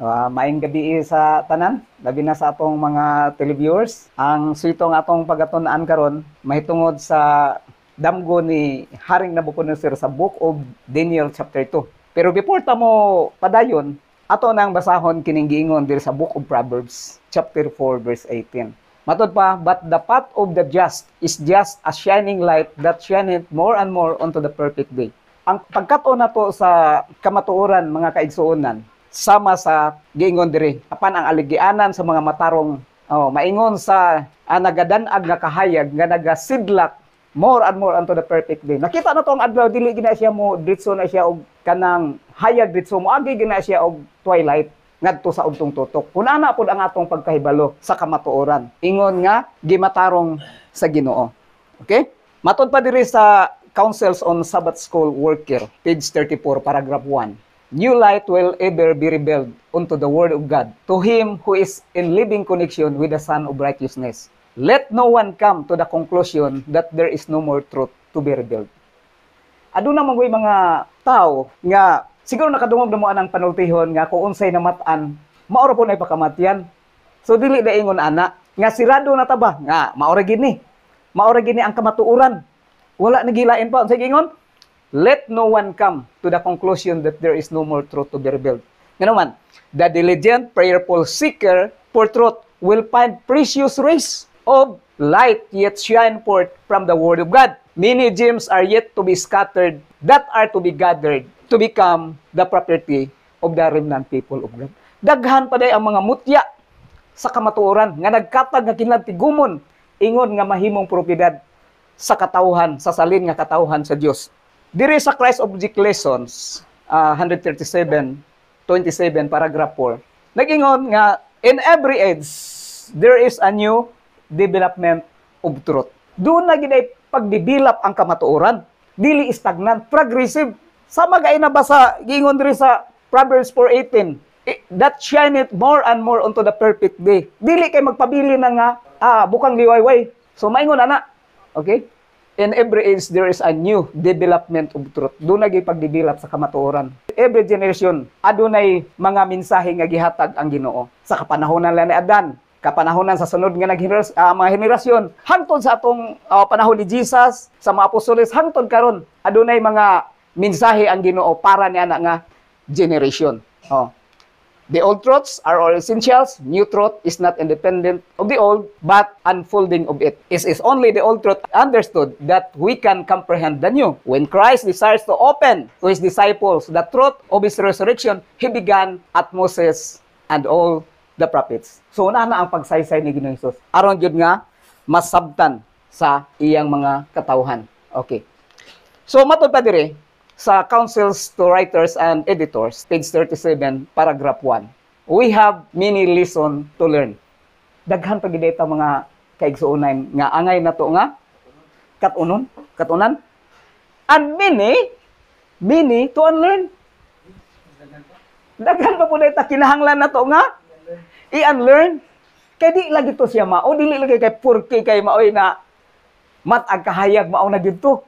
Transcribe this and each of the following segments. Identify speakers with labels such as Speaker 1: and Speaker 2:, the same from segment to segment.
Speaker 1: Maayong gabi sa tanan, labi na sa atong mga televiewers. Ang switong atong pagatunaan karon mahitungod sa damgo ni Haring Nabucodonosor sa Book of Daniel chapter 2. Pero before ta mo padayon, ato nang basahon kining giingon diri sa Book of Proverbs chapter 4 verse 18. Matod pa, but the path of the just is just a shining light that shineth more and more unto the perfect day. Ang pagkat-o nato sa kamatuoran mga kaigsuonan, sama sa giingon diri apan ang aligianan sa mga matarong maingon sa nagadanag nga kahayag nga nagasidlak more and more unto the perfect day. Nakita na to ang adlaw, dili gina siya mo ditso na siya og kanang hayag ditso mo agi gina siya og twilight ngadto sa ugtong tutok. Kunana pod ang atong pagkahibalo sa kamatuoran, ingon nga gimatarong sa Ginoo. Okay, matod pa diri sa Counsels on Sabbath School Worker, page 34, paragraph 1. New light will ever be revealed unto the Word of God, to him who is in living connection with the Son of Righteousness. Let no one come to the conclusion that there is no more truth to be revealed. Aduna man mga tao nga siguro nakadungog na mo anang panultihon nga kung unsay namatan, maoro po na ipakamatyan. So dili na ingon ana nga sirado na taba nga maoro gini ang kamatuoran. Wala nagilain pa unsay ingon? Let no one come to the conclusion that there is no more truth to be revealed. Nga naman, the diligent, prayerful seeker for truth will find precious rays of light yet shine forth from the Word of God. Many gems are yet to be scattered that are to be gathered to become the property of the remnant people of God. Daghan pa day ang mga mutya sa kamatuoran nga nagkatag nga kinahanglan tigumon ingon nga mahimong propiedad sa katawhan, sa salin nga katawhan sa Dios. Diri sa Christ Object Lessons, 137, 27, paragraph 4, nag-ingon nga, in every age, there is a new development of truth. Doon na ginay pagdevelop ang kamatuoran. Dili stagnant, progressive. Sama gay na ba sa, giingon diri sa Proverbs 4:18, that shineth more and more unto the perfect day. Dili kay magpabili na nga, bukang liwayway. So, maingon na. Okay? In every age, there is a new development of truth. Doon naging pagdevelop sa kamatuoran. Every generation, adunay mga mensahe nga gihatag ang Ginoo. Sa kapanahonan lang ni Adan, kapanahonan sa sunod nga mga henerasyon, hangtod sa atong panahon ni Jesus, sa mga apostoles, hangtod karon, adunay mga mensahe ang Ginoo para ni ana nga generation. The old truths are all essentials. New truth is not independent of the old, but unfolding of it. It is only the old truth understood that we can comprehend the new. When Christ desires to open to His disciples the truth of His resurrection, He began at Moses and all the prophets. So, na ang pagsaysay ni Ginoong Hesus. Aron yun nga, masabtan sa iyang mga katawhan. Okay. So, matod pa diri, sa Counsels to Writers and Editors, page 37, paragraph 1. We have many lessons to learn. Daghan pa gid ta mga kaigsuonan nga angay nato nga katunan. And many to unlearn. Daghan pa pud ta kinahanglan nato nga i-unlearn. Kay di lagi to siya mao, dili lagi kay purki kay maoy na matag kahayag mao na gyud to.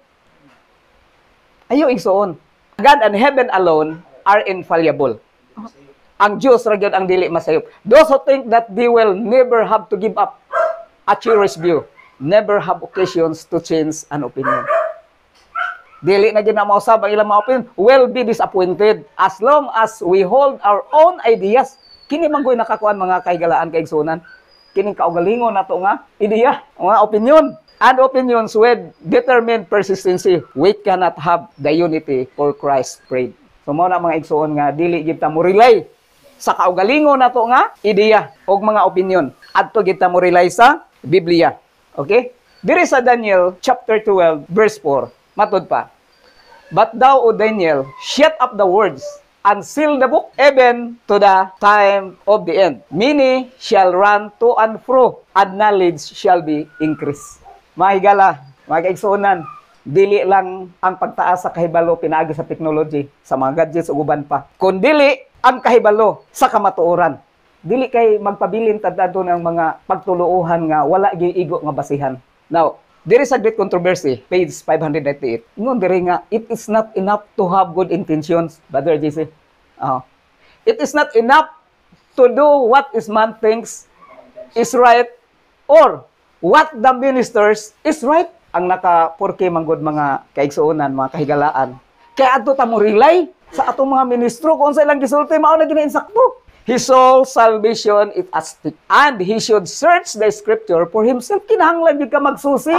Speaker 1: Ayo igsoon. God and heaven alone are infallible. Ang Diyos ra gyud ang dili masayop. Those who think that they will never have to give up a cherished view, never have occasions to change an opinion. Dili na gyud na mausab ang ilang mga opinion, will be disappointed as long as we hold our own ideas. Kini man goy nakakuan mga kaigalaan kaigsunan. Kining kaugalingon nato nga ideya, nga opinion. And opinions with determined persistency, we cannot have the unity for Christ prayed. So, mao na mga igsoon nga, dili kita mo relay sa kaugalingon nato nga ideya o mga opinion. Adto kita mo relay sa Biblia. Okay? Diri sa Daniel chapter 12, verse 4, matod pa. But thou, O Daniel, shut up the words and seal the book, even to the time of the end. Many shall run to and fro, and knowledge shall be increased. Mahigala, mga kaigsuonan, dili lang ang pagtaas sa kahibalo pinaagi sa technology, sa mga gadgets ug uban pa. Kun dili ang kahibalo sa kamatuoran. Dili kay magpabilin tadto ng mga pagtuluohan nga wala giigo nga basihan. Now, there is a great controversy, page 598. Ingon diri nga, it is not enough to have good intentions, Brother JC. It is not enough to do what is man thinks is right or what the ministers is right. Ang naka-porke manggod mga kaigsuonan, mga kahigalaan. Kaya ato ta mo rely sa atong mga ministro kung sa ilang gisulti mao na ginainsakto. His soul salvation is at stake, and he should search the scripture for himself. Kinahanglan gyud ka magsusi.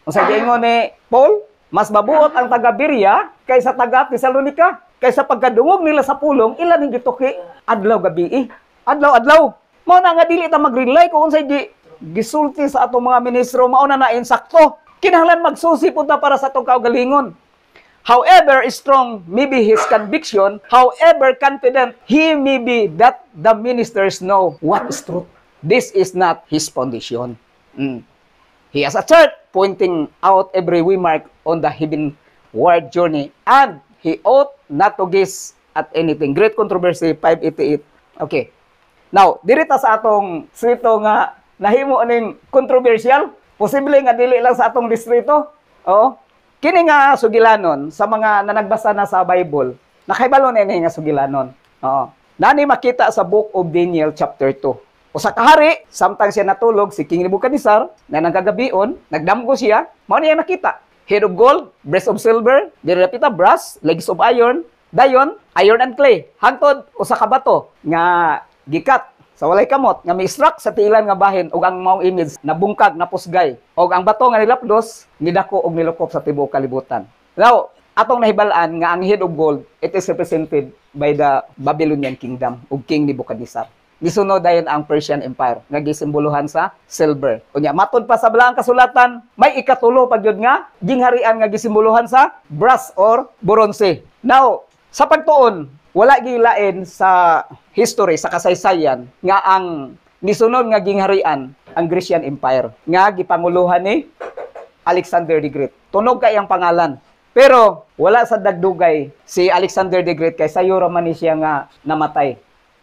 Speaker 1: Kung sa giingon ni Paul, mas mabuot ang taga Berea kaysa taga Thessalonica. Kaysa pagkadungog nila sa pulong, ilan ang gituki adlaw gabi. Adlaw. Mao na nga dili ta mag-rely kung unsay gisulti sa atong mga ministro mao na insakto. Kinahanglan magsusi pud ta para sa atong kaugalingon. However strong may be his conviction, however confident he may be that the ministers know what is truth, this is not his foundation. He has a chart pointing out every waymark on the heavenward journey, and he ought not to guess at anything. Great Controversy 588. Okay. Now, dirita sa atong sito nga nahimo ning controversial, posible nga dili lang sa atong distrito. Oo. Kini nga sugilanon sa mga nagbasa na sa Bible, nakahibalo na ini nga sugilanon. Oo. Nani makita sa Book of Daniel chapter 2. Usa ka hari, samtang siya natulog si King Nebuchadnezzar, na nagagabion, nagdamgo siya, mao niya nakita. Head of gold, breast of silver, dirapita brass, legs of iron, dayon, iron and clay. Hangtod usa ka bato nga gikat sa walay kamot nga mi-struck sa tiilan nga bahin ug ang maong image nabungkag na pusgay ug ang bato nga nilapdos nidako og nilukop sa tibuok kalibutan. Now, atong nahibalaan nga ang head of gold, it is represented by the Babylonian kingdom ug King Nebuchadnezzar. Nisunod dayon ang Persian Empire nga gisimbolohan sa silver. Unya matod pa sa balaang kasulatan, may ikatulo pagyud nga gingharian nga gisimbolohan sa brass or bronze. Now, sa pagtuon, wala gilain sa history, sa kasaysayan, nga ang nisunod nga gingharian, ang Grecian Empire, nga gipanguluhan ni Alexander the Great. Tunog kay ang pangalan. Pero, wala sa dagdugay si Alexander the Great kay sayo raman ni siya nga namatay.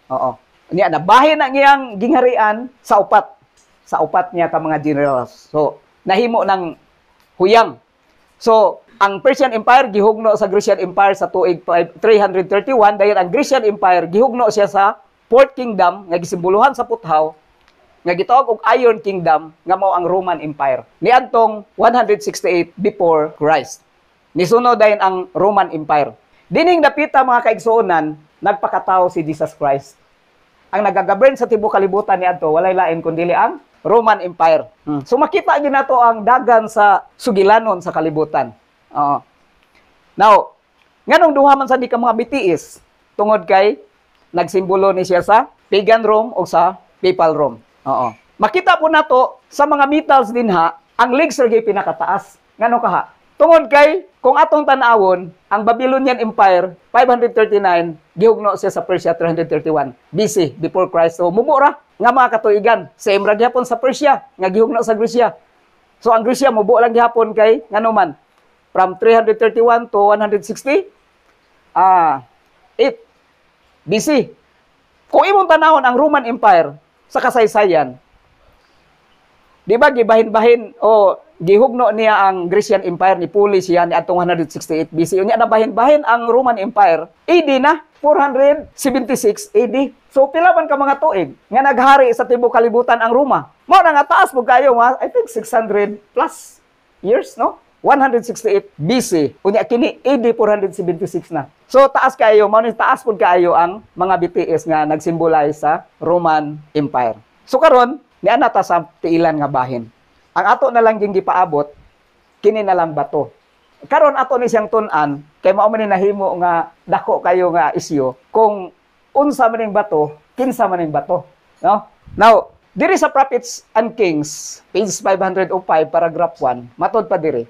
Speaker 1: Oo. Niya, nabahin ang iyang gingharian sa upat. Sa upat niya ka mga generals. So, nahimo ng huyang. So, ang Persian Empire gihugno sa Grecian Empire sa tuig 331, dayon ang Grecian Empire gihugno siya sa Fourth Kingdom nga gisimbolohan sa puthaw nga gitawag og Iron Kingdom nga mao ang Roman Empire. Niadtong 168 before Christ. Nisunod dayon ang Roman Empire. Dining dapita mga kaigsuonan, nagpakatao si Jesus Christ. Ang nagagovern sa tibuok kalibutan niadto walay lain kundi ang Roman Empire. So makita gyud nato ang dagan sa sugilanon sa kalibutan. Now, nganong duha man sa di ka mga BTS tungod kay nagsimbolo ni siya sa pagan Rome o sa papal Rome. Oo. Makita po nato sa mga metals dinha, ang legs ra gyud pinakataas. Ngano kaha? Tungod kay kung atong tan-awon, ang Babylonian Empire 539 gihugno siya sa Persia 331 BC before Christ. So mubura nga mga katuigan, same ra gyapon sa Persia nga gihugno sa Grecia. So ang Grecia mubo lang gyapon kay ngano man from 331 to 160 8 BC. Kung imong tanawon ang Roman Empire sa kasaysayan, di ba gibahin-bahin o gihugno niya ang Grecian Empire ni puli siya ni atong 168 BC. Unya nabahin-bahin ang Roman Empire AD na 476 AD. So pila man ka mga tuig nga naghari sa tibuok kalibutan ang Roma. Mao na nga taas mo kayo, I think 600 plus years, no? 168 BC. Unya kini AD 476 na. So taas kayo, mao ni taas pud kayo ang mga BTS nga nagsimbolize sa Roman Empire. So karon, niana ta sa tiilan nga bahin. Ang ato na lang ging gipaabot kini na lang bato. Karon ato ni siyang tun-an kay mao man ni nahimo nga dako kayo nga isyu kung unsa man ning bato, kinsa man ning bato, no? Now, diri sa Prophets and Kings, page 505, paragraph 1, matod pa diri.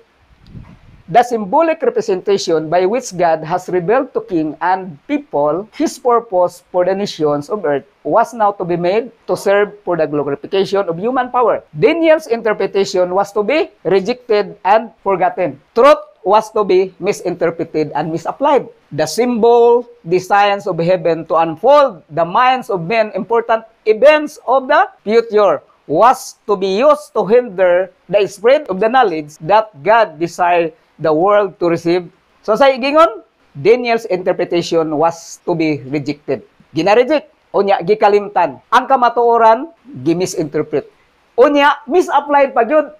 Speaker 1: The symbolic representation by which God has revealed to king and people his purpose for the nations of earth was now to be made to serve for the glorification of human power. Daniel's interpretation was to be rejected and forgotten. Truth was to be misinterpreted and misapplied. The symbol, the science of heaven to unfold the minds of men important events of the future was to be used to hinder the spread of the knowledge that God desired the world to receive. So sa igingon, Daniel's interpretation was to be rejected. Gina-reject. Unya gikalimtan. Ang kamatuoran gimisinterpret. Unya misapplied pa gyud.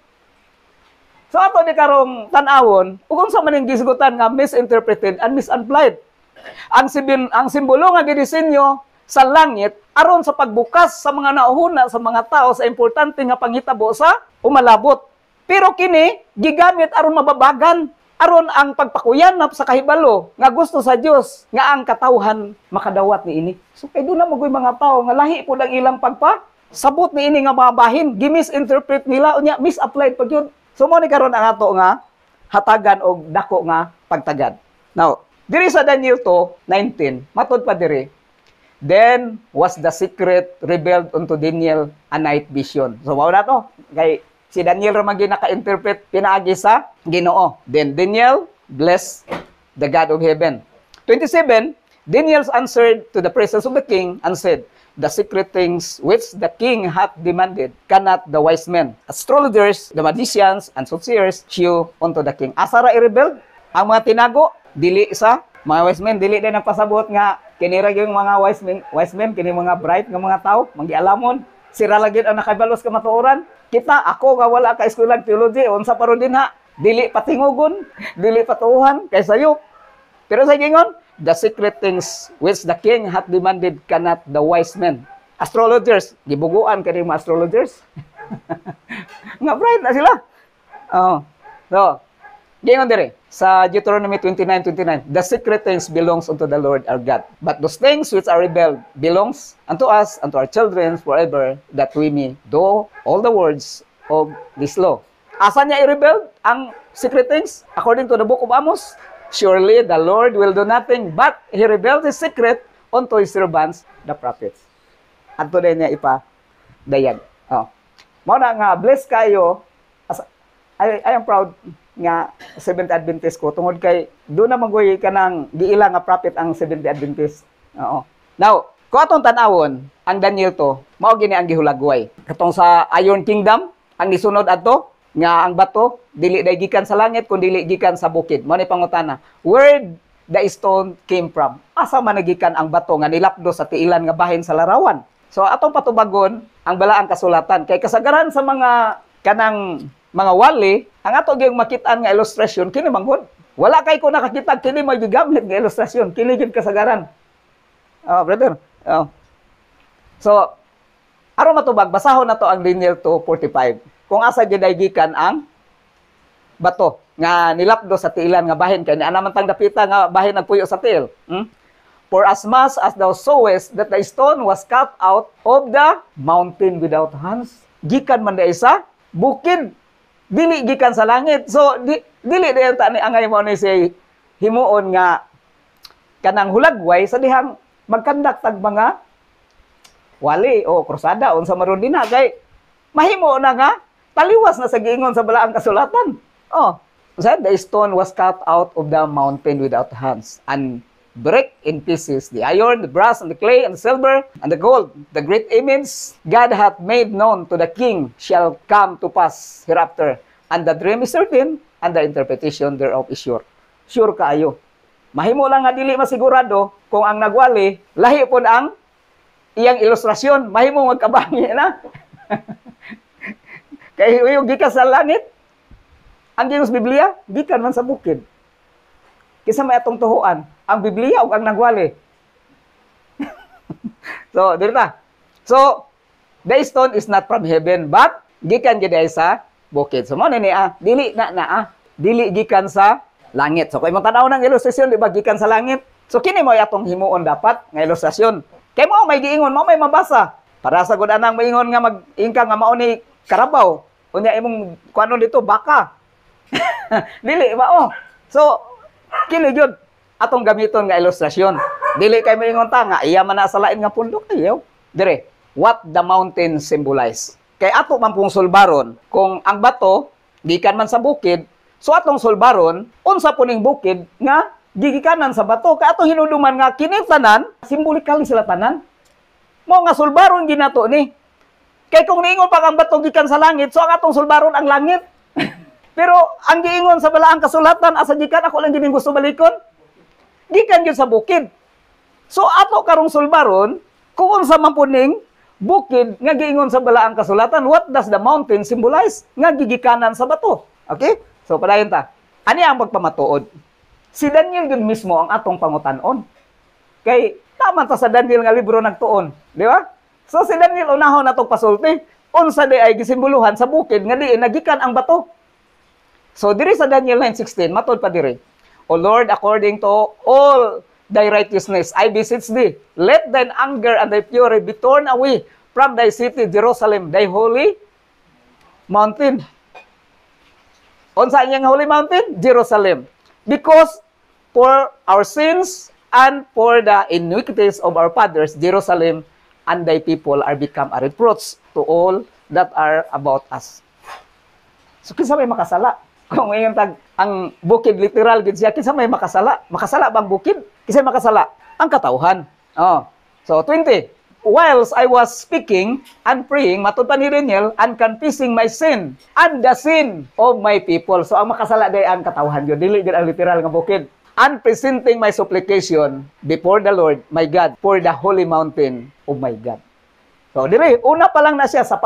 Speaker 1: So ato ni karong tan-awon, ug unsa man ning gisgutan nga misinterpreted and misapplied. Ang simbolo nga gidisenyo sa langit aron sa pagbukas sa mga nauhuna sa mga tao sa importante nga panghitabo sa umalabot. Pero kini gigamit aron mababagan, aron ang pagpakuyanap sa kahibalo nga gusto sa Dios nga ang katawhan makadawat niini. So kay do na magoy mga tao nga lahi pud ang ilang sabot niini nga mga bahin, gimisinterpret nila unya misapplied pa gyud. So mo ni karon ang ato nga hatagan og dako nga pagtagad. Now, diri sa Daniel 2:19, matud pa diri. Then was the secret revealed unto Daniel a night vision. So mao na to kay si Daniel ra man naka-interpret pinaagi sa Ginoo. Then Daniel blessed the God of heaven. 27, Daniel answered to the presence of the king and said, the secret things which the king hath demanded cannot the wise men, astrologers, the magicians, and soothsayers shew unto the king. Asa ra i-reveal ang mga tinago dili sa mga wise men, dili din nagpasabot nga kinira yung mga wise men kini mga bright nga mga tao magialamon sira lagi ang nakabalos ka matuoran. Kita ako nga wala ka eskwela theology unsa paron din ha, dili patingugon, dili patuhan kay sayo. Pero sa gingon, the secret things which the king hath demanded cannot the wise men. Astrologers, gibuguan kani mga astrologers. Nga bright na sila. Oh. So, gingon dire sa Deuteronomy 29:29, the secret things belongs unto the Lord our God, but those things which are rebelled belongs unto us, unto our children forever, that we may do all the words of this law. Asa niya i-rebel ang secret things? According to the book of Amos, surely the Lord will do nothing, but He revealed His secret unto His servants, the prophets. Adto din niya dayag. Oh. Mao na nga bless kayo. I am proud nga Seventh Adventist ko tungod kay do na magoy kanang giila nga prophet ang Seventh Adventist. Oo. Now, ko atong tan-awon ang Daniel to, mao gini ang gihulagway. Katong sa Iron Kingdom, ang nisunod adto nga ang bato dili day gikan sa langit kundi dili gikan sa bukid. Mao ni pangutana, where the stone came from? Asa man nagikan ang bato nga nilapdo sa tiilan nga bahin sa larawan? So atong patubagon ang balaang kasulatan kay kasagaran sa mga kanang mga wali, ang ato gyud makitaan nga illustration kini manggod. Wala kay ko nakakita kini may gigamit nga illustration, kini gyud kasagaran. Oh, brother. Oh. So, aron matubag basahon nato ang Daniel 2:45. Kung asa gyud ay gikan ang bato nga nilapdo sa tiilan nga bahin kay ana man tang dapita nga bahin nagpuyo sa tiil. For as much as thou sawest that the stone was cut out of the mountain without hands, gikan man dai sa bukid, dili gikan sa langit. So dili dayon ta ni angay mo ni say himuon nga kanang hulagway sa dihang magkandak tag mga wali o krusada unsa maron dinha kay mahimo na nga taliwas na sa giingon sa balaang kasulatan. Oh, said the stone was cut out of the mountain without hands and break in pieces the iron, the brass, and the clay, and the silver, and the gold. The great image God hath made known to the king shall come to pass hereafter. And the dream is certain, and the interpretation thereof is sure. Sure kaayo. Mahimo lang nga dili masigurado kung ang nagwali, lahi pod ang iyang ilustrasyon. Mahimo magkabangi na. Kay yung gikan sa langit, ang ginos Biblia, gikan man sa bukid. Kisa may atong tuhuan, ang Biblia o ang nagwali. So, dito na. So, the stone is not from heaven, but gikan gid sa bukid. So, mo ni dili dili gikan sa langit. So, kay mo tanaw ng ilustrasyon, di ba gikan sa langit? So, kini mo atong himuon dapat nga ilustrasyon. Kay mo may giingon, mo may mabasa. Para sa gud anang maingon nga mag-ingka nga mao ni karabaw. Unya imong kuano dito baka. Dili ba oh. So, kini gyud atong gamiton nga ilustrasyon. Dili kay moingon ta nga iya man na sa lain nga pundok ayaw. Dire, what the mountain symbolize? Kay ato man pong sulbaron kung ang bato gikan man sa bukid, so atong sulbaron unsa puning bukid nga gigikanan sa bato kay atong hinuduman nga kini tanan simbolikal sila tanan. Mo nga sulbaron ginato ni. Kay kung niingon pa ang bato gikan sa langit, so ang atong sulbaron ang langit. Pero ang giingon sa balaang kasulatan asa gikan ako lang gining gusto balikon. Gikan gyud sa bukid. So ato karong sulbaron Kung unsa man puning bukid nga giingon sa balaang kasulatan, what does the mountain symbolize? Nga gigikanan sa bato. Okay? So padayon ta. Ani ang pagpamatuod? Si Daniel yun mismo ang atong pangutan-on. Kay tama ta sa Daniel nga libro nagtuon, di ba? So si Daniel unahon natong pasulti, unsa di ay gisimboluhan sa bukid nga diin nagikan ang bato. So diri sa Daniel 9:16 matud pa diri. O Lord, according to all thy righteousness, I beseech thee, let thine anger and thy fury be torn away from thy city, Jerusalem, thy holy mountain. Unsa iyang holy mountain? Jerusalem. Because for our sins and for the iniquities of our fathers, Jerusalem and thy people are become a reproach to all that are about us. So kinsa may makasala? Kung ngayon tag ang bukid literal gid siya, kinsa may makasala? Makasala bang bukid? Kinsa makasala? Ang katawhan. Oh. So 20. Whilst I was speaking and praying, matud pa ni Daniel, and confessing my sin and the sin of my people. So ang makasala day ang katawhan yun. Dili gid ang literal nga bukid. And presenting my supplication before the Lord my God for the holy mountain of my God. So dili una pa lang na siya sa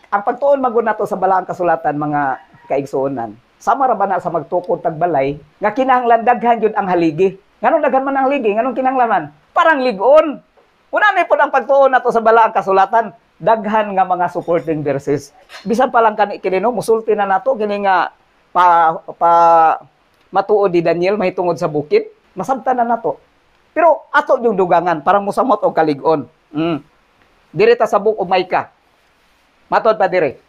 Speaker 1: ang pagtuon magud nato sa balaang kasulatan mga kaigsuonan. Sama ra ba na sa magtukod tagbalay nga kinahanglan daghan jud ang haligi. Nganong daghan man ang haligi? Nganong kinahanglan? Parang ligon. Una ni pod ang pagtuon nato sa balaang kasulatan, daghan nga mga supporting verses. Bisan pa lang kini no, musulti na nato kini nga matuod di Daniel mahitungod sa bukid, masabtan na nato. Pero ato yung dugangan, parang musamot og kalig-on. Diri ta sa book of Micah. Matod pa diri.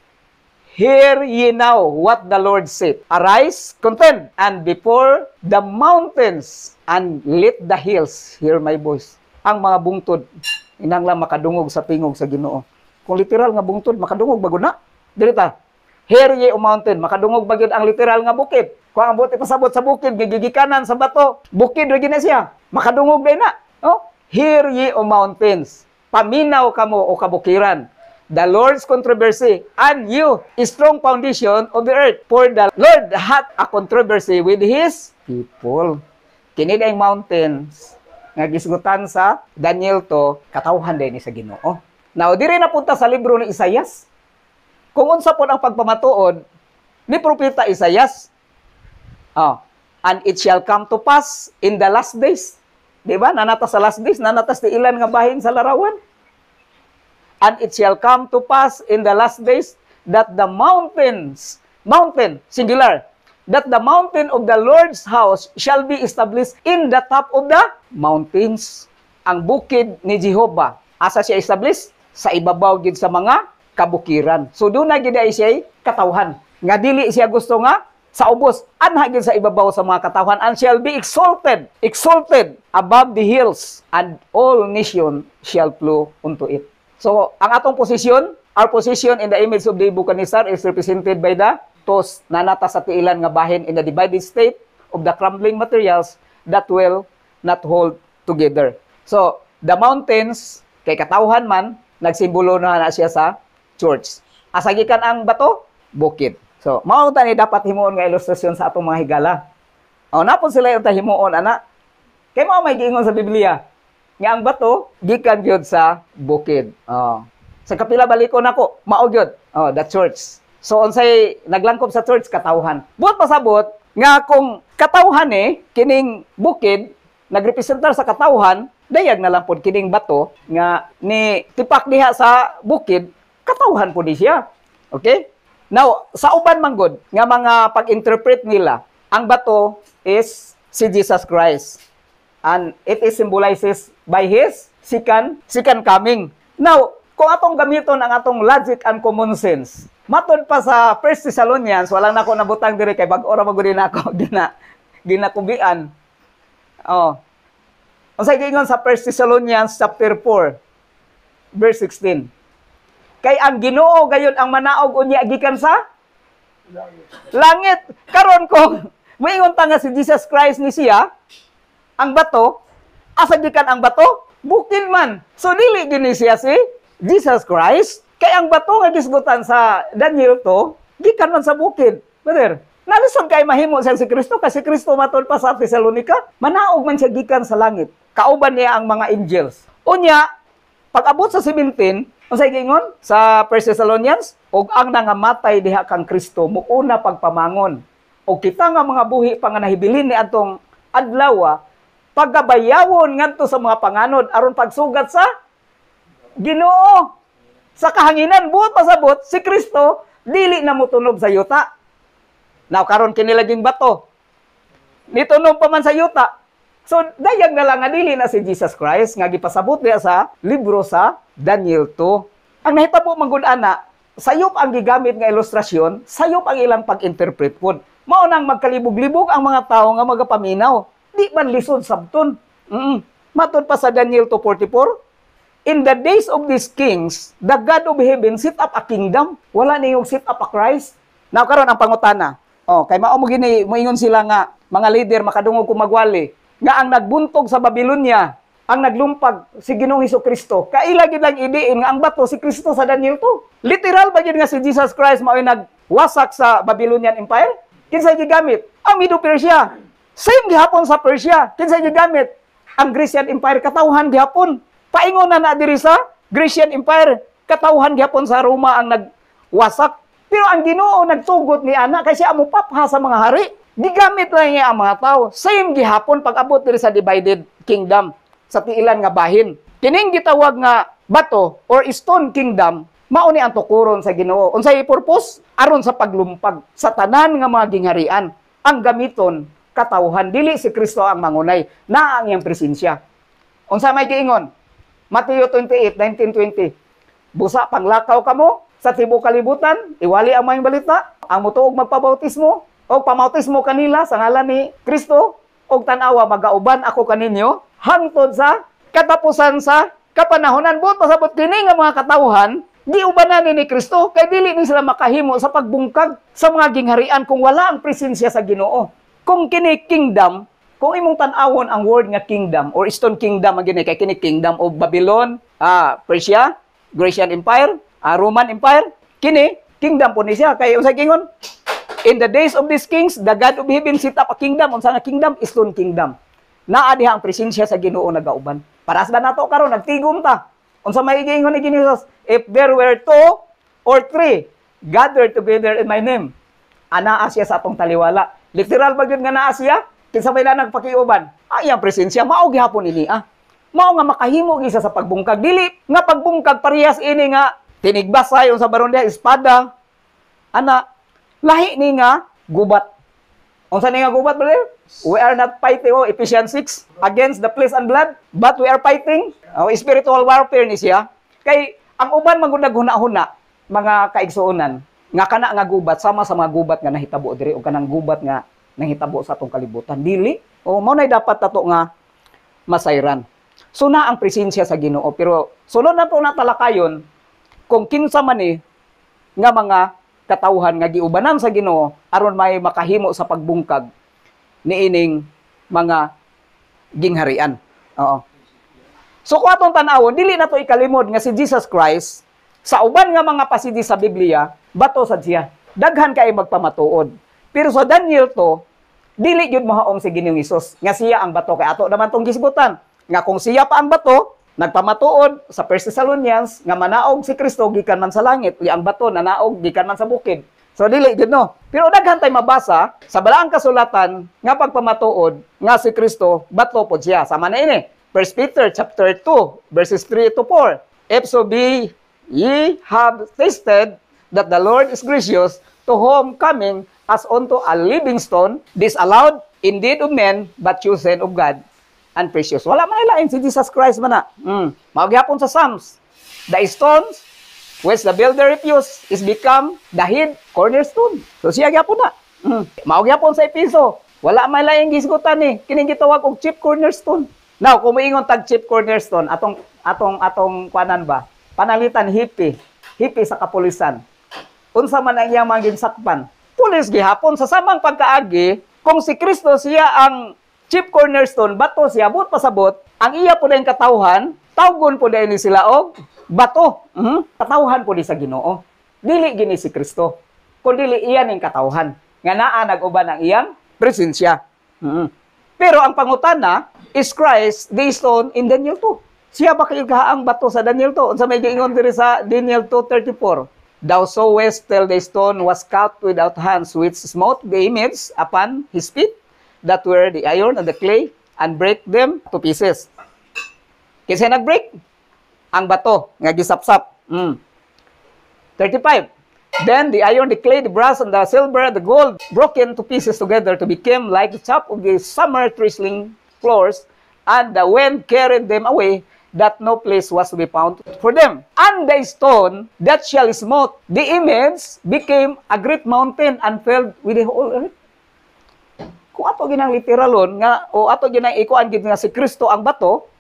Speaker 1: Hear ye now what the Lord said. Arise, contend, and before the mountains, and let the hills hear my voice. Ang mga bungtod, inanglang makadungog sa tingog sa Ginoo. Kung literal nga bungtod, makadungog bagod na. Diri ta. Hear ye o mountain, makadungog bagod ang literal nga bukid. Kung ang buti pasabot sa bukid, gigikanan sa bato, bukid rin na siya. Makadungog din na. Oh? Hear ye o mountains, paminaw kamo o kabukiran. The Lord's controversy, and you, a strong foundation of the earth. For the Lord hath a controversy with His people. Kini ang mountains nga gisgutan sa Daniel to, katawhan din ni sa Ginoo. Now, diri na punta sa libro ni Isaias. Kung unsa po ang pagpamatuod ni propeta Isaias. And it shall come to pass in the last days. Diba? Nanatas sa last days, nanatas ti ilan nga bahin sa larawan. And it shall come to pass in the last days that the mountain, singular, that the mountain of the Lord's house shall be established in the top of the mountains. Ang bukid ni Jehovah, asa siya established? Sa ibabaw gid sa mga kabukiran. So doon na gid siya katawhan. Nga dili siya gusto nga sa ubos, anha gid sa ibabaw sa mga katawhan, and shall be exalted above the hills, and all nation shall flow unto it. So, ang atong position, our position in the image of Nebuchadnezzar is represented by the tos na nata sa tiilan nga bahin in the divided state of the crumbling materials that will not hold together. So, the mountains, kay katawhan man, nagsimbolo na siya sa church. Asagikan ang bato, bukid. So, mao ta ni dapat himuon nga ilustrasyon sa atong mga higala. Napon sila yung himuon, ana. Kay mao may giingon sa Biblia nga ang bato gikan gyud sa bukid. Sa kapila balikon nako, mao gyud. The church. So unsay naglangkob sa church, katawhan. Buot pasabot nga kung katawhan kining bukid nagrepresentar sa katawhan, dayag na lang pod kining bato nga ni tipak diha sa bukid, katawhan po di siya. Okay? Now, sa uban manggod nga mga pag-interpret nila, ang bato is si Jesus Christ. And it is symbolizes by His second coming. Now, kung atong gamiton ang atong logic and common sense, matod pa sa 1 Thessalonians, walang nako nabutang diri kay bag-ora magud nako ginakubian. Unsay giingon sa 1 Thessalonians chapter 4 verse 16. Kay ang Ginoo gayon ang manaog unya gikan sa langit. Karon kung moingon ta nga si Jesus Christ ni siya, ang bato, asa gikan ang bato? Bukid man. So dili gini siya si Jesus Christ, kay ang bato nga gisgutan sa Daniel to, gikan man sa bukid. Brother, nalisod kay mahimo siya si Kristo kasi Kristo matod pa sa Thessalonica, manaog man siya gikan sa langit. Kauban niya ang mga angels. Unya, pag-abot sa 17, unsay gingon sa 1 Thessalonians, og ang nangamatay diha kang Kristo muuna pagpamangon. O kita nga mga buhi pa nga nahibilin ni atong adlaw, paggabayawon ngadto sa mga panganod aron pagsugat sa Ginoo. Sa kahanginan buot pasabot si Kristo dili na motunob sa yuta. Now karon kini laging bato. Nitunob pa man sa yuta. So dayag na lang nga dili na si Jesus Christ nga gipasabot niya sa libro sa Daniel 2. Ang nahitabo man gud ana, sayop ang gigamit nga ilustrasyon, sayop ang ilang pag-interpret pod. Mao nang magkalibog-libog ang mga tawo nga magapaminaw. Di man lisod sabton. Matod pa sa Daniel 2:44, in the days of these kings, the God of heaven set up a kingdom. Wala niyong set up a Christ. Now karon ang pangutana. Kay mao mo gini moingon sila nga mga leader makadungog kung magwali nga ang nagbuntog sa Babylonia, ang naglumpag si Ginoong Hesukristo. Kaila gid lang idiin nga ang bato si Kristo sa Daniel 2. Literal ba gid nga si Jesus Christ mao nagwasak sa Babylonian Empire? Kinsay gigamit? Ang Medo-Persia. Same gihapon sa Persia. Kinsay gigamit? Ang Grecian Empire katawhan gihapon. Paingon na diri sa Grecian Empire, katawhan gihapon sa Roma ang nagwasak. Pero ang Ginoo nagtugot ni ana kay siya amo papha sa mga hari. Gigamit lang niya ang mga tao. Same gihapon pag-abot diri sa divided kingdom sa tiilan nga bahin. Kining gitawag nga bato or stone kingdom, mao ni ang tukuron sa Ginoo. Unsay purpose? Aron sa paglumpag sa tanan nga mga gingharian. Ang gamiton katawhan dili si Kristo ang mangunay, na ang iyang presensya. Unsa may giingon? Mateo 28:19-20. Busa panglakaw kamo sa tibuok kalibutan, iwali ang maayong balita, ang mutuog magpabautismo o pamautismo kanila sa ngalan ni Kristo, og tan-awa magauban ako kaninyo hangtod sa katapusan sa kapanahonan. Buot pasabot kini nga mga katawhan, di ubanan ni Kristo kay dili ni sila makahimo sa pagbungkag sa mga gingharian kung wala ang presensya sa Ginoo. Kung kini kingdom, kung imong tan-awon ang word nga kingdom or stone kingdom ang gini kay kini kingdom of Babylon, Persia, Grecian Empire, Roman Empire, kini kingdom po ni siya kay unsay gingon? In the days of these kings, the God of heaven set up a kingdom. Unsa nga kingdom? Stone kingdom. Naa diha ang presensya sa Ginoo nagauban. Paras ba nato karon nagtigom ta? Unsa may gingon ni Jesus? If there were 2 or 3 gathered together in my name, anaa siya sa atong taliwala. Literal ba gyud nga naa siya? Kinsa may nagpakiuban? Ang presensya mao gihapon ini Mao nga makahimo gisa sa pagbungkag. Dili nga pagbungkag parehas ini nga tinigbasay unsa baron diha espada. Ana lahi ni nga gubat. Unsa ni nga gubat brother? We are not fighting, Ephesians 6, against the flesh and blood, but we are fighting spiritual warfare ni siya. Kay ang uban magud naghuna-huna mga kaigsuonan nga kana nga gubat sama sa mga gubat nga nahitabo diri o kanang gubat nga nahitabo sa atong kalibutan. Dili mao nay dapat tato nga masayran. So na ang presensya sa Ginoo, pero sunod na to na talakayon kung kinsa man nga mga katawhan nga giubanan sa Ginoo aron may makahimo sa pagbungkag niining mga gingharian. So kung atong tanawon, dili na to ikalimod nga si Jesus Christ sa uban nga mga pasidi sa Biblia, bato sa siya. Daghan kay magpamatuod. Pero sa Daniel 2, dili gyud mahaom si Ginoong Hesus nga siya ang bato kay ato naman tong gisgutan. Nga kung siya pa ang bato, nagpamatuod sa 1 Thessalonians nga manaog si Kristo gikan man sa langit, ang bato nanaog gikan man sa bukid. So dili gid no. Pero daghan tay mabasa sa balaang kasulatan nga pagpamatuod nga si Kristo bato pod siya. Sama na ini. 1 Peter chapter 2 verses 3 to 4. If so be ye have tasted that the Lord is gracious, to whom coming as unto a living stone, disallowed indeed of men, but chosen of God and precious. Wala man ilain si Jesus Christ man na. Maghapon sa Psalms, the stones which the builder refused is become the head cornerstone. So siya gyapon na. Maghapon sa Episo, wala man ilain gisgutan ni kining gitawag og chief cornerstone. Now, kung moingon tag chief cornerstone, atong kuanan ba? Panalitan hippie sa kapulisan. Unsa man ang iyang mga ginsakpan? Pulis gihapon sa samang pagkaagi, kung si Kristo siya ang chief cornerstone, bato siya, but pasabot, ang iya po na yung katawhan, tawgon po na ini sila og bato. Katawhan po di sa Ginoo. Dili gini si Kristo. Kung dili iyan yung katawhan. Nga naa nag-uban ang iyang presensya. Pero ang pangutana is Christ the stone in Daniel 2. Siya ba kayo kahaang bato sa Daniel to? Unsa may giingon diri sa Daniel 2:34? Thou sawest till the stone was cut without hands, which smote the image upon his feet, that were the iron and the clay, and break them to pieces. Kasi nag-break ang bato nga gisapsap. 35. Then the iron, the clay, the brass, and the silver, the gold, broken to pieces together to become like the top of the summer drizzling floors, and the wind carried them away, that no place was to be found for them. And the stone that shall smote the image became a great mountain and filled with the whole earth. Kung ato ginang literalon nga o ato ginang ikuan gid nga si Kristo ang bato,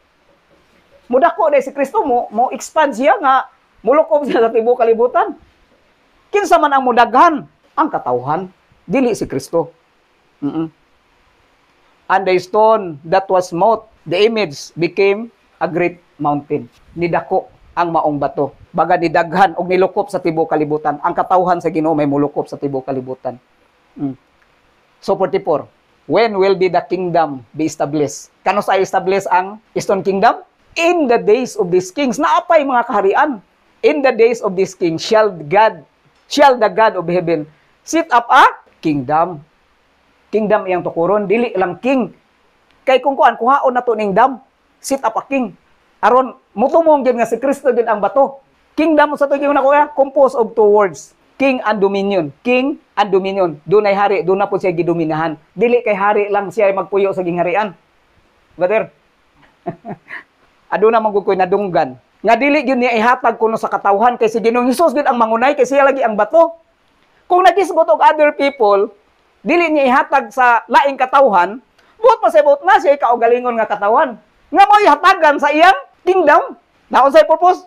Speaker 1: mudako dai si Kristo mo expand siya nga mulukob siya sa tibuok kalibutan. Kinsa man ang mudaghan? Ang katawhan, dili si Kristo. And the stone that was smote the image became a great mountain. Nidako ang maong bato. Baga nidaghan og nilukop sa tibuok kalibutan. Ang katawhan sa Ginoo may mulukop sa tibuok kalibutan. So 44. When will be the kingdom be established? Kano sa establish ang Stone Kingdom? In the days of these kings. Naapay mga kaharian. In the days of this king shall the God of heaven set up a kingdom. Kingdom iyang tukuron, dili lang king. Kay kung kuhaon na to ning dam, set up a king. Aron mutumong gyud nga si Kristo gyud ang bato. Kingdom sa to gyud na kuya, composed of two words. King and dominion. King and dominion. Dunay hari, doon na po siya gidominahan. Dili kay hari lang siya magpuyo sa gingharian. Brother. Aduna man gud koy nadunggan. Nga dili gyud niya ihatag kuno sa katawhan kay si Ginoong Hesus gyud ang mangunay kay siya lagi ang bato. Kung nagisgot og other people, dili niya ihatag sa laing katawhan, buot pasabot na siya kaugalingon nga katawhan. Nga mo ihatagan sa iyang kingdom. Naon say purpose?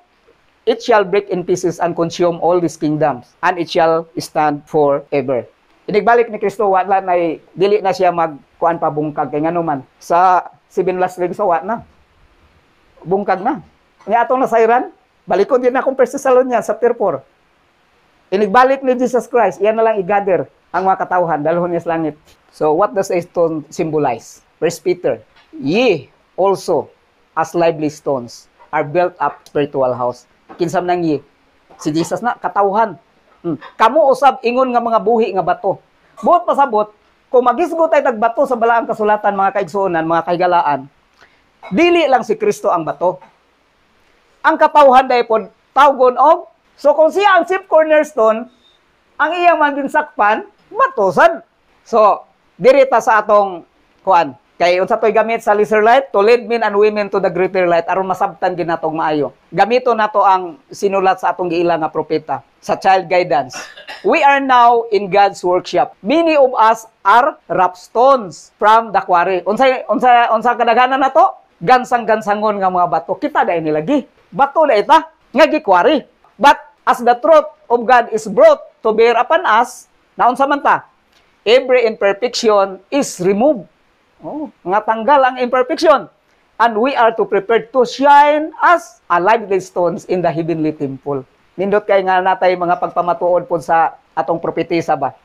Speaker 1: It shall break in pieces and consume all these kingdoms, and it shall stand forever. Inigbalik ni Kristo, wala na, dili na siya magkuan pa bungkag. Kaya nga naman, sa 7 last legs, wa na. Bungkag na. Nga atong nasayran, balikon din akong 1 Thessalonians chapter 4. Inigbalik ni Jesus Christ, iyan na lang i-gather ang mga katawhan, dalhon niya sa langit. So, what does a stone symbolize? 1 Peter, ye also, as lively stones, are built up spiritual house. Kinsam nang ye? Si Jesus na, katawhan. Kamu usab ingon nga mga buhi nga bato. Buot pasabot, kung magisgot ay tagbato sa balaang kasulatan, mga kaigsuonan, mga kaigalaan, dili lang si Kristo ang bato. Ang katawhan day pod tawgon og, so kung siya ang chief cornerstone, ang iyang man ginsakpan, batosan. So, dirita sa atong kuan. Kay unsa toy gamit sa lesser light to lead men and women to the greater light aron masabtan gid natong maayo. Gamito nato ang sinulat sa atong giila nga propeta sa child guidance. We are now in God's workshop. Many of us are rough stones from the quarry. Unsa kadaghanan nato? Gansang-gansangon nga mga bato. Kita dai ni lagi. Bato na ita nga gikwari. But as the truth of God is brought to bear upon us, naon sa man ta? Every imperfection is removed. Nga tanggal ang imperfection. And we are to prepare to shine as a lively stones in the heavenly temple. Nindot kay nga natay mga pagpamatuod po sa atong propetisa ba.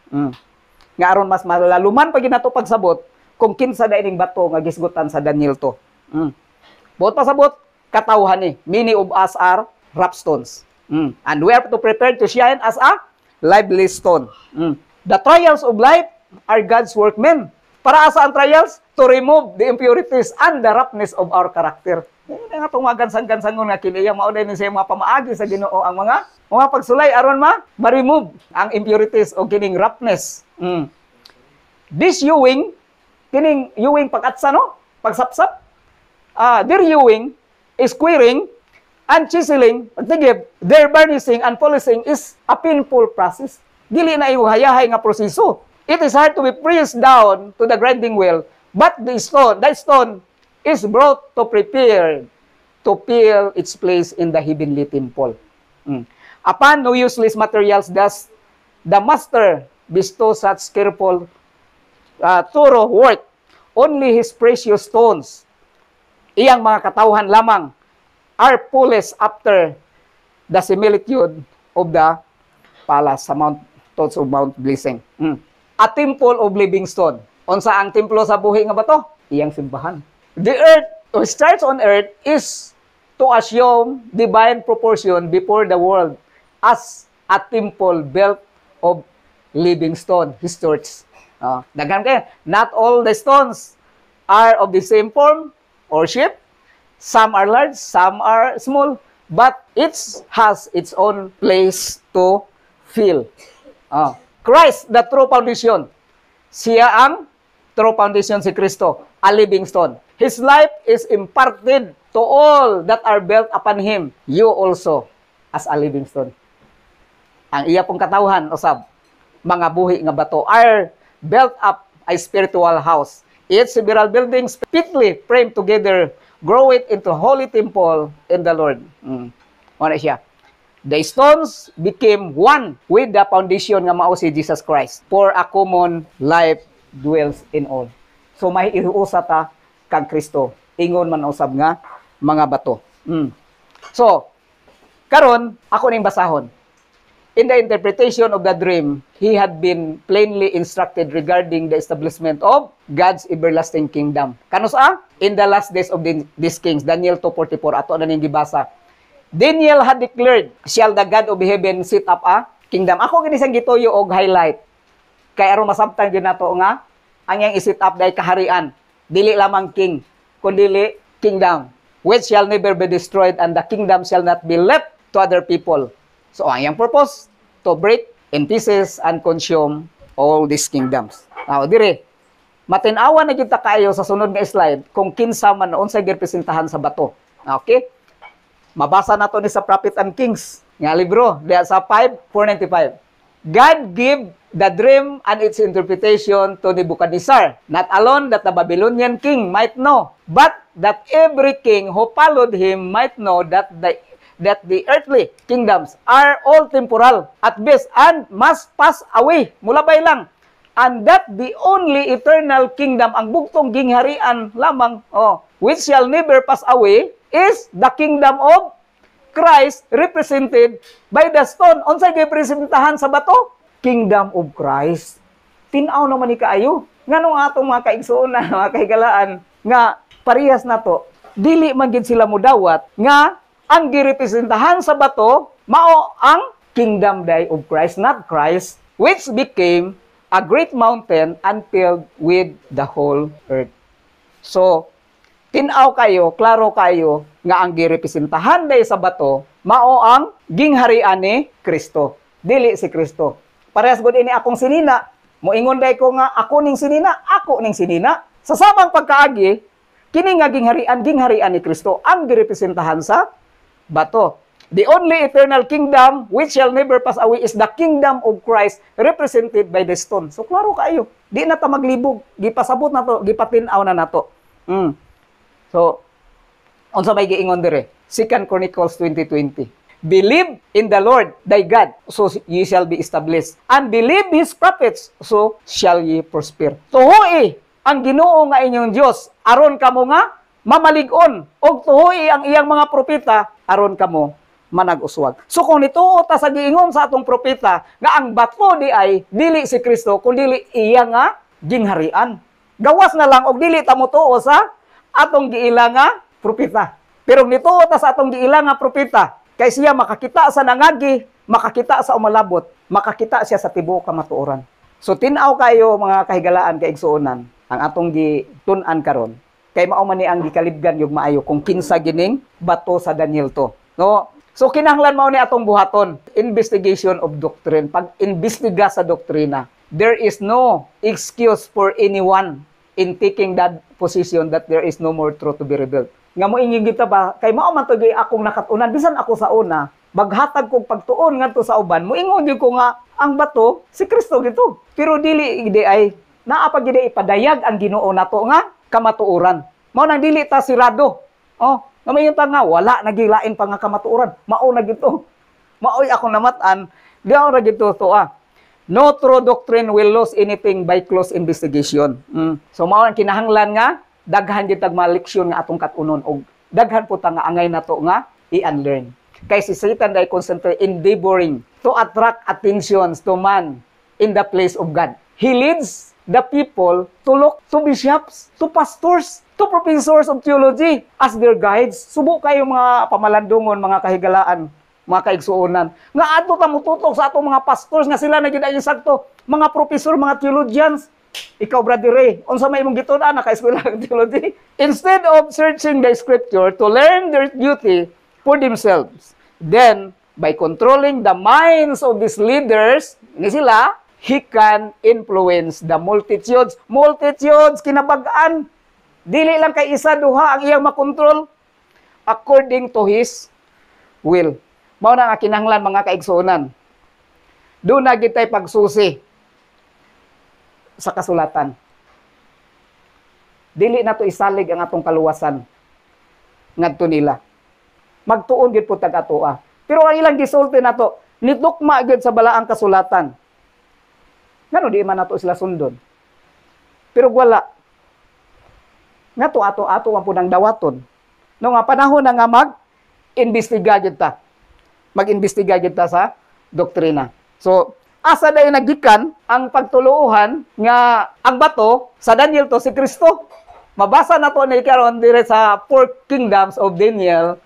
Speaker 1: Nga aron mas malaluman pag ginato pagsabot kung kinsa da ining bato nga gisgutan sa Daniel to. Buot pasabot katawhan ni. Many of us are rough stones. And we are to prepare to shine as a lively stone. The trials of life are God's workmen. Para asa ang trials? To remove the impurities and the roughness of our character. Yan nga itong mga gansang-gansangon nga kiniyang mauday ni siya mga pamaagi sa Ginoo ang mga pagsulay aron ma-remove ang impurities o kining roughness. This hewing, kining hewing pag-atsa no? Pagsapsap. Their hewing is squaring and chiseling, pagtigib, their burnishing and polishing is a painful process. Dili na iuhayahay nga proseso. It is hard to be pressed down to the grinding wheel, but that stone is brought to prepare to fill its place in the heavenly temple. Upon no useless materials does the master bestow such careful, thorough work. Only his precious stones, iyang mga katawhan lamang, are polished after the similitude of the palace sa Tops of Mount Blessing. A temple of living stone. Unsa ang templo sa buhi nga bato? Iyang simbahan. The earth, or starts on earth, is to assume divine proportion before the world as a temple built of living stone, his church. Daghan kayo. Not all the stones are of the same form or shape. Some are large, some are small, but it has its own place to fill. Christ, the true foundation. Siya ang true foundation, si Kristo, a living stone. His life is imparted to all that are built upon Him. You also, as a living stone. Ang iya pong katawhan, usab, mga buhi nga bato, are built up a spiritual house. Its several buildings fitly framed together, grow it into holy temple in the Lord. Ano siya? The stones became one with the foundation nga mao si Jesus Christ. For a common life dwells in all. So may iusa ta kag Kristo. Ingon man usab nga mga bato. So, karon ako ning basahon. In the interpretation of the dream, he had been plainly instructed regarding the establishment of God's everlasting kingdom. Kano sa? In the last days of these kings, Daniel 2:44, ato na ning gibasa. Daniel had declared, shall the God of heaven set up a kingdom. Ako gini sang gituyo og highlight. Kay aron masabtan gyud nato nga ang yang i-set up day kaharian. Dili lamang king, kundi kingdom, which shall never be destroyed, and the kingdom shall not be left to other people. So, ang iyang purpose, to break in pieces and consume all these kingdoms. Now, dire, matinawa na kita kayo sa sunod nga slide kung kinsa man unsay girepresentahan sa bato. Okay? Mabasa nato ni sa Prophet and Kings nga libro, diya sa 5:495. God gave the dream and its interpretation to Nebuchadnezzar, not alone that the Babylonian king might know, but that every king who followed him might know that the earthly kingdoms are all temporal at best and must pass away. Mulabay lang. And that the only eternal kingdom, ang bugtong gingharian lamang, which shall never pass away, is the kingdom of Christ represented by the stone. Unsay gipresentahan sa bato? Kingdom of Christ. Tinaw naman ni kaayo. Nganong atong mga kaigsuonan, mga kahigalaan, nga parehas na to, dili man gid sila mudawat, nga ang girepresentahan sa bato, mao ang kingdom day of Christ, not Christ, which became a great mountain and filled with the whole earth. So, tinaw kayo, klaro kayo, nga ang girepresentahan day sa bato, mao ang gingharian ni Kristo. Dili si Kristo. Parehas gud ini akong sinina. Moingon day ko nga ako ning sinina, ako ning sinina. Sa samang pagkaagi, kini nga gingharian ni Kristo ang girepresentahan sa bato. The only eternal kingdom which shall never pass away is the kingdom of Christ represented by the stone. So klaro kayo, di na ta maglibog, gipasabot na to, gipatinaw na nato. So unsa may giingon dire? 2 Chronicles 20:20. Believe in the Lord thy God, so ye shall be established. And believe his prophets, so shall ye prosper. Tuhoy ang Ginoo nga inyong Dios, aron kamo nga mamalig-on, og tuhoy ang iyang mga propeta, aron kamo manag-uswag. So kung nituo ta sa giingon sa atong propeta nga ang bato di ay dili si Kristo kundi iya nga gingharian. Gawas na lang og dili ta motuo sa atong giila nga propeta. Pero nituo ta sa atong giila nga propeta kay siya makakita sa nangagi, makakita sa umalabot, makakita siya sa tibuok kamatuoran. So tinaw kayo mga kahigalaan kay igsuonan ang atong gitun-an karon. Kay mao man ni ang gikalibgan yung maayo kung kinsa gining bato sa Daniel to. No? So kinahanglan mao ni atong buhaton, investigation of doctrine. Pag-imbestiga sa doktrina, there is no excuse for anyone in taking that position that there is no more truth to be revealed. Nga mo ingin kita ba, kay mao man to gyud akong nakatunan, bisan ako sa una, maghatag kog pagtuon ngadto sa uban, moingon gyud ko nga ang bato si Kristo gito. Pero dili gidi ay naa pa gidi ipadayag ang Ginoo nato nga kamatuoran. Mao nang dili ta sirado. Ngamayon ta nga wala nagilain pa nga kamatuoran. Mao na gito. Maoy akong namatan, di ako ra gito to No true doctrine will lose anything by close investigation. So mao ang kinahanglan nga daghan gyud tag mga leksyon nga atong katunon og daghan po ta nga angay nato nga i-unlearn. Kay si Satan day constantly endeavoring to attract attentions to man in the place of God. He leads the people to look to bishops, to pastors, two professors of theology as their guides. Subo kayo mga pamalandungon, mga kahigalaan, mga kaigsuonan. Nga ato ta mututok sa atong mga pastors nga sila na gid ay sakto, mga professor, mga theologians. Ikaw, Brother Ray, unsa may imong gitun-an naka-eskwela ng theology? Instead of searching the scripture to learn their duty for themselves, then by controlling the minds of these leaders, ni sila, he can influence the multitudes. Multitudes, kinabag-an. Dili lang kay isa, duha ang iyang makontrol according to his will. Mao na nga kinahanglan mga kaigsuonan. Doon na gitay pagsusi sa kasulatan. Dili na to isalig ang atong kaluwasan ngadto nila. Magtuon gid po tag-atoa. Pero ang ilang gisulti nato, nitukma gid sa balaang kasulatan. Ngano di man nato sila sundon. Pero wala. Ngato ato ang punang dawaton. No nga panahon na nga mag-imbestiga gid ta. Mag-imbestiga gid ta sa doktrina. So, asa dayon nagikan ang pagtuluohan nga ang bato sa Daniel to si Kristo. Mabasa na to ni karon dire sa Four Kingdoms of Daniel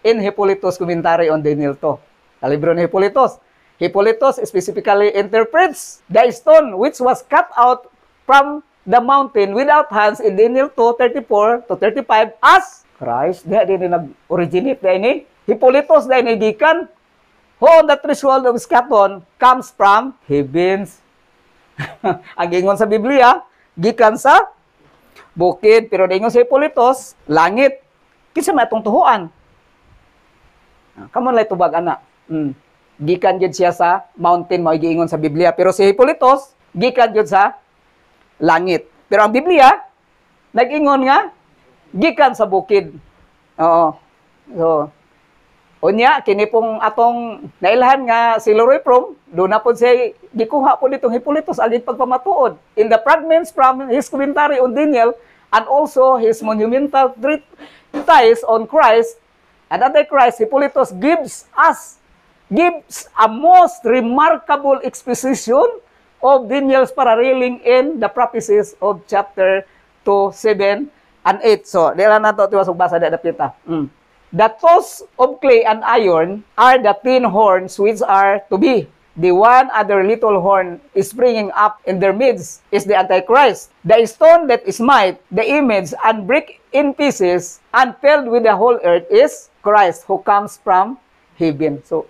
Speaker 1: in Hippolytus' commentary on Daniel to. Sa libro ni Hippolytus. Hippolytus specifically interprets the stone which was cut out from the mountain without hands in Daniel 2:34 to 35 as Christ. Di nag-originate dahil ni Hippolytus dahil ni gikan who on the threshold of Scaton comes from heavens. Ang ingon sa Biblia, gikan sa bukid. Pero ingon sa Hippolytus, langit. Kinsa may atong tuhuan. Kamon lay tubag ana. Gikan gyud siya sa mountain mao giingon sa Biblia. Pero si Hippolytus, gikan gyud sa langit. Pero ang Biblia, nag-ingon nga, gikan sa bukid. Oo. So, unya, kini pong atong nailahan nga si Leroy Prom, doon na po siya gikuha po ditong Hippolytus agad pagpamatuod. In the fragments from his commentary on Daniel and also his monumental treatise on Christ and Antichrist, Hippolytus gives a most remarkable exposition of Daniel's paralleling in the prophecies of chapter 2, 7, and 8. So, dila na ito, tiwasog basa na dapita. The toes of clay and iron are the 10 horns which are to be. The one other little horn is springing up in their midst is the Antichrist. The stone that is smite the image and break in pieces and filled with the whole earth is Christ who comes from heaven. So,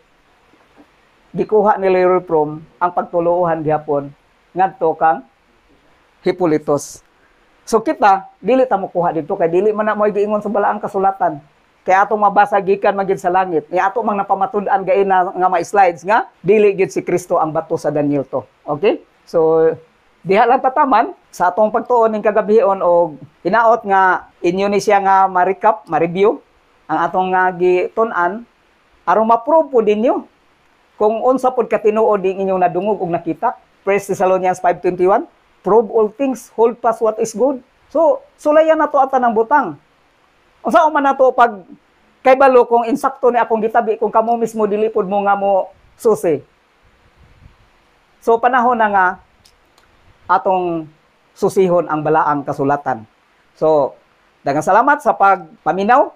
Speaker 1: gikuha ni Leroy Prom ang pagtuluhan gihapon ngadto kang Hippolytus. So kita, dili ta mo kuha dito kay dili man na mo giingon sa balaang kasulatan. Kaya atong mabasa gikan magid sa langit. Ni ato mang napamatud-an gain na nga mga slides nga dili gid si Kristo ang bato sa Daniel to. Okay? So diha lang tataman sa atong pagtuon ning kagabihon og hinaot nga inyo ni siya nga ma-recap, ma-review ang atong nga gitun-an aron ma-prove po dinyo kung unsa pod katinuod ding inyong nadungog og nakita. 1 Thessalonians 5:21, prove all things, hold fast what is good. So sulayan nato ata ng butang. Unsa man nato pag kay balo kung insakto ni akong gitabi kung kamo mismo dili pod mo nga mo susi. So panahon na nga atong susihon ang balaang kasulatan. So daghang salamat sa pagpaminaw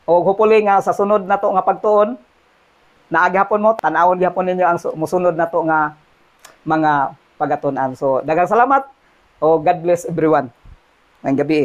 Speaker 1: o hopefully nga sa sunod nato nga pagtuon naagihapon mo tan-awon gihapon ninyo ang musunod nato nga mga pagatun-an. So daghang salamat o God bless everyone. Ngayong gabi.